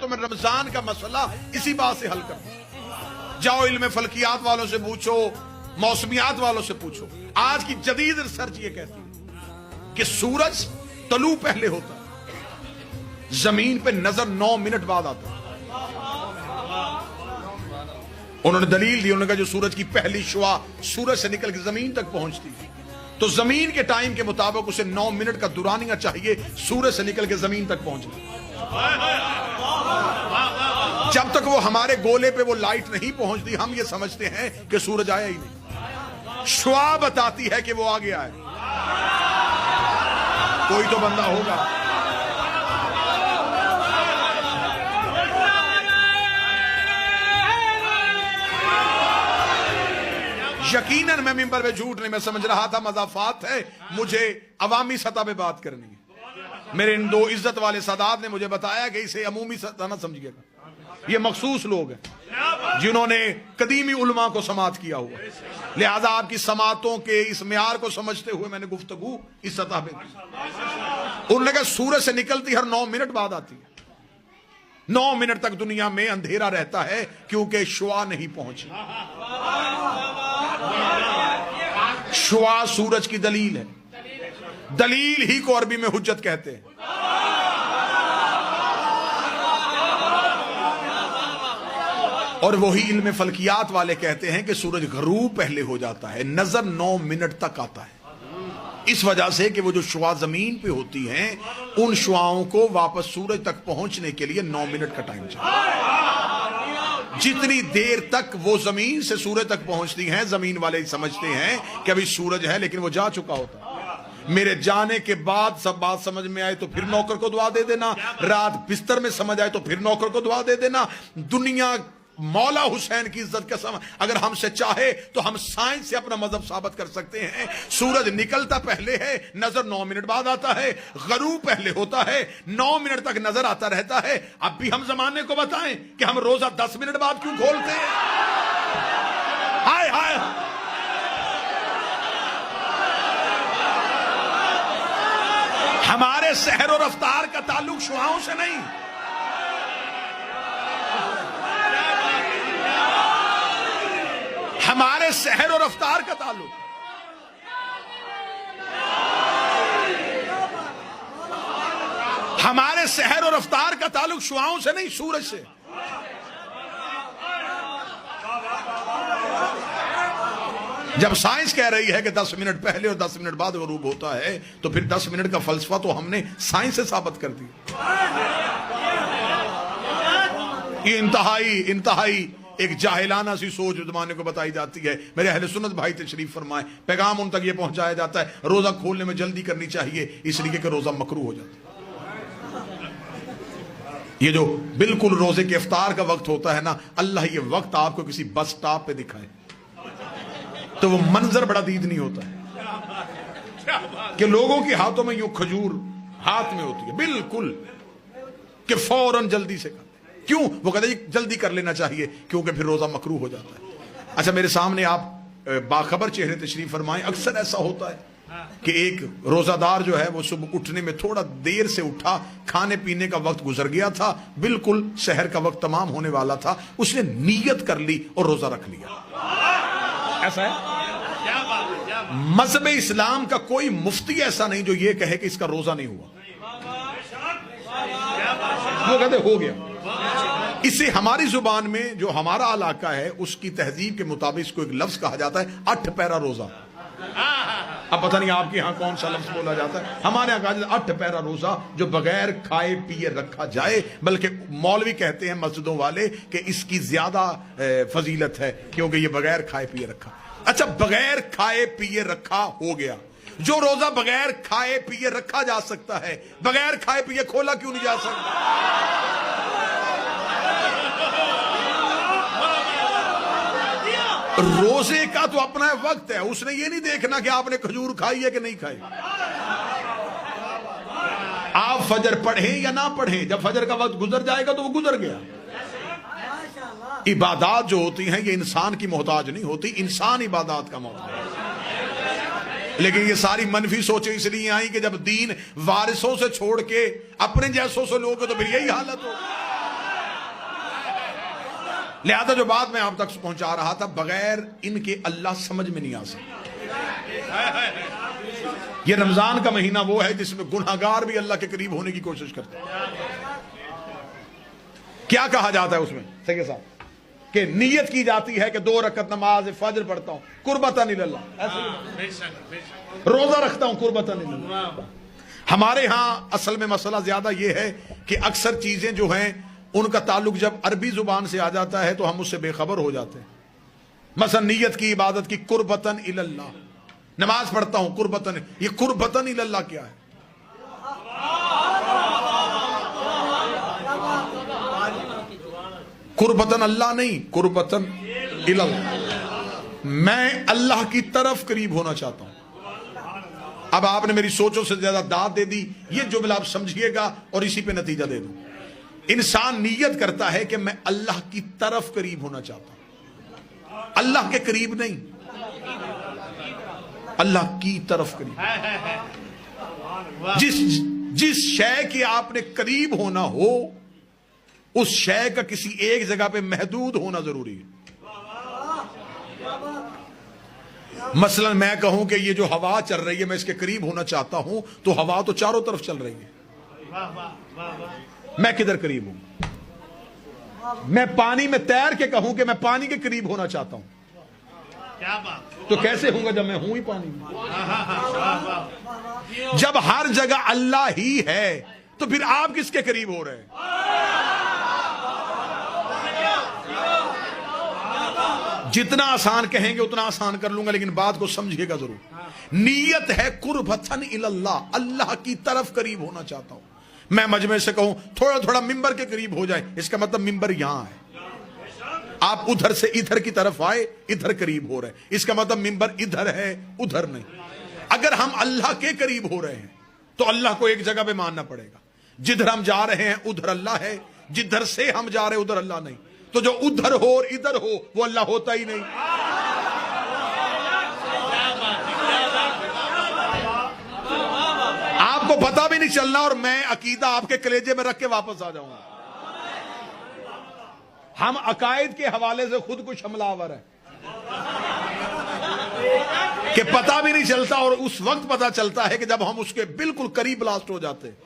तो मैं रमजान का मसला इसी बात से हल कर दूं। जाओ इल्म फल्कियात वालों से पूछो, मौसमियात वालों से पूछो। आज की जदीद रिसर्च ये कहती है कि सूरज तलू पहले होता है, जमीन पे नजर 9 मिनट बाद आता है। उन्होंने दलील दी, उन्होंने कहा जो सूरज की पहली शुआ सूरज से निकल के जमीन तक पहुंचती है तो जमीन के टाइम के मुताबिक उसे 9 मिनट का दुरानिया चाहिए सूरज से निकल के जमीन तक पहुंचने। जब तक वो हमारे गोले पे वो लाइट नहीं पहुंचती हम ये समझते हैं कि सूरज आया ही नहीं। शुआ बताती है कि वो आ गया है। कोई तो बंदा होगा। यकीनन मैं मिंबर पे झूठ नहीं, मैं समझ रहा था मजाफात है, मुझे अवामी सतह पे बात करनी है। मेरे इन दो इज्जत वाले सादात ने मुझे बताया कि इसे अमूमी सतह ना समझिएगा, ये मखसूस लोग हैं जिन्होंने कदीमी उलमा को समात किया हुआ, लिहाजा आपकी समातों के इस म्यार को समझते हुए मैंने गुफ्तगू इस सतह पे की। उन्होंने कहा सूरज से निकलती हर 9 मिनट बाद आती है। 9 मिनट तक दुनिया में अंधेरा रहता है क्योंकि शुआ नहीं पहुंची। शुआ सूरज की दलील है, दलील ही को अरबी में हुज्जत कहते हैं। और वही इल्म फल्कियात वाले कहते हैं कि सूरज गरूब पहले हो जाता है, नजर 9 मिनट तक आता है। इस वजह से कि वो जो शुआ जमीन पे होती हैं उन शुआओं को वापस सूरज तक पहुंचने के लिए 9 मिनट का टाइम चाहिए। जितनी देर तक वो जमीन से सूरज तक पहुंचती हैं जमीन वाले समझते हैं कि अभी सूरज है लेकिन वो जा चुका होता है। मेरे जाने के बाद सब बात समझ में आए तो फिर नौकर को दुआ दे देना, रात बिस्तर में समझ आए तो फिर नौकर को दुआ दे देना। दुनिया मौला हुसैन की इज्जत कसम अगर हमसे चाहे तो हम साइंस से अपना मजहब साबित कर सकते हैं। सूरज निकलता पहले है, नजर 9 मिनट बाद आता है। गरूब पहले होता है, 9 मिनट तक नजर आता रहता है। अब भी हम जमाने को बताएं कि हम रोजा 10 मिनट बाद क्यों खोलते हैं? हाय हाय, हमारे सहर और रफ्तार का ताल्लुक शुआओं से नहीं, हमारे सहर और रफ्तार का ताल्लुक हमारे सहर और रफ्तार का ताल्लुक शुआओं से नहीं, सूरज से। जब साइंस कह रही है कि 10 मिनट पहले और 10 मिनट बाद गरूब होता है तो फिर 10 मिनट का फलसफा तो हमने साइंस से साबित कर दिया। ये इंतहाई एक जाहिलाना सी सोच जमाने को बताई जाती है। मेरे अहले सुन्नत भाई तशरीफ फरमाए, पैगाम उन तक ये पहुंचाया जाता है रोजा खोलने में जल्दी करनी चाहिए इसलिए कि रोजा मकरूह हो जाता है। ये जो बिल्कुल रोजे के इफ्तार का वक्त होता है ना, अल्लाह ये वक्त आपको किसी बस स्टॉप पे दिखाए तो वो मंजर बड़ा दीदनी होता है कि लोगों के हाथों में यूं खजूर हाथ में होती है बिल्कुल कि फौरन जल्दी से कर। क्यों? वो कहते हैं जल्दी कर लेना चाहिए क्योंकि फिर रोजा मकरूह हो जाता है। अच्छा, मेरे सामने आप बाखबर चेहरे तशरीफ फरमाएं, अक्सर ऐसा होता है कि एक रोजादार जो है वो सुबह उठने में थोड़ा देर से उठा, खाने पीने का वक्त गुजर गया था, बिल्कुल शहर का वक्त तमाम होने वाला था, उसने नीयत कर ली और रोजा रख लिया। ऐसा है। मजहब इस्लाम का कोई मुफ्ती ऐसा नहीं जो ये कहे कि इसका रोजा नहीं हुआ। वो कहते हो गया। इसे हमारी जुबान में जो हमारा इलाका है उसकी तहजीब के मुताबिक इसको एक लफ्ज कहा जाता है 8 पैरा रोजा। अब पता नहीं आपके यहाँ कौन सा लफ्ज बोला जाता है, हमारे यहाँ कहा जाता है 8 पैरा रोजा जो बगैर खाए पिए रखा जाए, बल्कि मौलवी कहते हैं मस्जिदों वाले कि इसकी ज्यादा फजीलत है क्योंकि ये बगैर खाए पिए रखा। अच्छा, बगैर खाए पिए रखा हो गया, जो रोजा बगैर खाए पिए रखा जा सकता है बगैर खाए पिए खोला क्यों नहीं जा सकता? रोजे का तो अपना वक्त है, उसने ये नहीं देखना कि आपने खजूर खाई है कि नहीं खाई। आप फजर पढ़े या ना पढ़े, जब फजर का वक्त गुजर जाएगा तो वो गुजर गया। इबादत जो होती हैं ये इंसान की मोहताज नहीं होती, इंसान इबादत का मोहताज है। लेकिन ये सारी मनफी सोचें इसलिए आई कि जब दीन वारिसों से छोड़ के अपने जैसों से लोगे तो फिर यही हालत हो। लिहाजा जो बात मैं आप तक पहुंचा रहा था, बगैर इनके अल्लाह समझ में नहीं आ सकता। ये रमजान का महीना वो है जिसमें गुनहगार भी अल्लाह के करीब होने की कोशिश करते हैं। क्या कहा जाता है उसमें सही साहब कि नियत की जाती है कि 2 रकत नमाज फजर पढ़ता हूं कुर्बतन इल्लल्लाह, रोजा रखता हूं कुर्बतन इल्लल्लाह। हमारे यहां असल में मसला ज्यादा यह है कि अक्सर चीजें जो हैं उनका ताल्लुक जब अरबी जुबान से आ जाता है तो हम उससे बेखबर हो जाते हैं। मसलन नियत की इबादत की कुर्बतन इल्लल्लाह, नमाज पढ़ता हूं कुर्बतन, ये कुर्बतन इल्लल्लाह क्या है? कुर्बतन अल्लाह नहीं, कुर्बतन इल्लल्लाह, मैं अल्लाह की तरफ करीब होना चाहता हूं। अब आपने मेरी सोचों से ज्यादा दाद दे दी, ये जुमला आप समझिएगा और इसी पे नतीजा दे दूं। इंसान नियत करता है कि मैं अल्लाह की तरफ करीब होना चाहता हूं, अल्लाह के करीब नहीं, अल्लाह की तरफ करीब। जिस शय के आपने करीब होना हो उस शय का किसी एक जगह पे महदूद होना जरूरी है। मसलन मैं कहूं कि ये जो हवा चल रही है मैं इसके करीब होना चाहता हूं, तो हवा तो चारों तरफ चल रही है, मैं किधर करीब हूं? मैं पानी में तैर के कहूं कि मैं पानी के करीब होना चाहता हूं, क्या बात? तो कैसे होगा जब मैं हूं ही पानी में? जब हर जगह अल्लाह ही है तो फिर आप किसके करीब हो रहे हैं? जितना आसान कहेंगे उतना आसान कर लूंगा, लेकिन बात को समझिएगा जरूर। नीयत है कुर्बतन इल्लल्लाह, अल्लाह की तरफ करीब होना चाहता हूं। मैं मजमे से कहूं थोड़ा थोड़ा मिंबर के करीब हो जाए, इसका मतलब मिंबर यहां है, आप उधर से इधर की तरफ आए, इधर करीब हो रहे हैं, इसका मतलब मिंबर इधर है उधर नहीं। अगर हम अल्लाह के करीब हो रहे हैं तो अल्लाह को एक जगह पे मानना पड़ेगा। जिधर हम जा रहे हैं उधर अल्लाह है, जिधर से हम जा रहे हैं उधर अल्लाह नहीं। तो जो उधर हो और इधर हो वो अल्लाह होता ही नहीं। आपको पता भी नहीं चलना और मैं अकीदा आपके कलेजे में रख के वापस आ जाऊंगा। हम अकायद के हवाले से खुद कुछ हमलावर है कि पता भी नहीं चलता और उस वक्त पता चलता है कि जब हम उसके बिल्कुल करीब ब्लास्ट हो जाते हैं।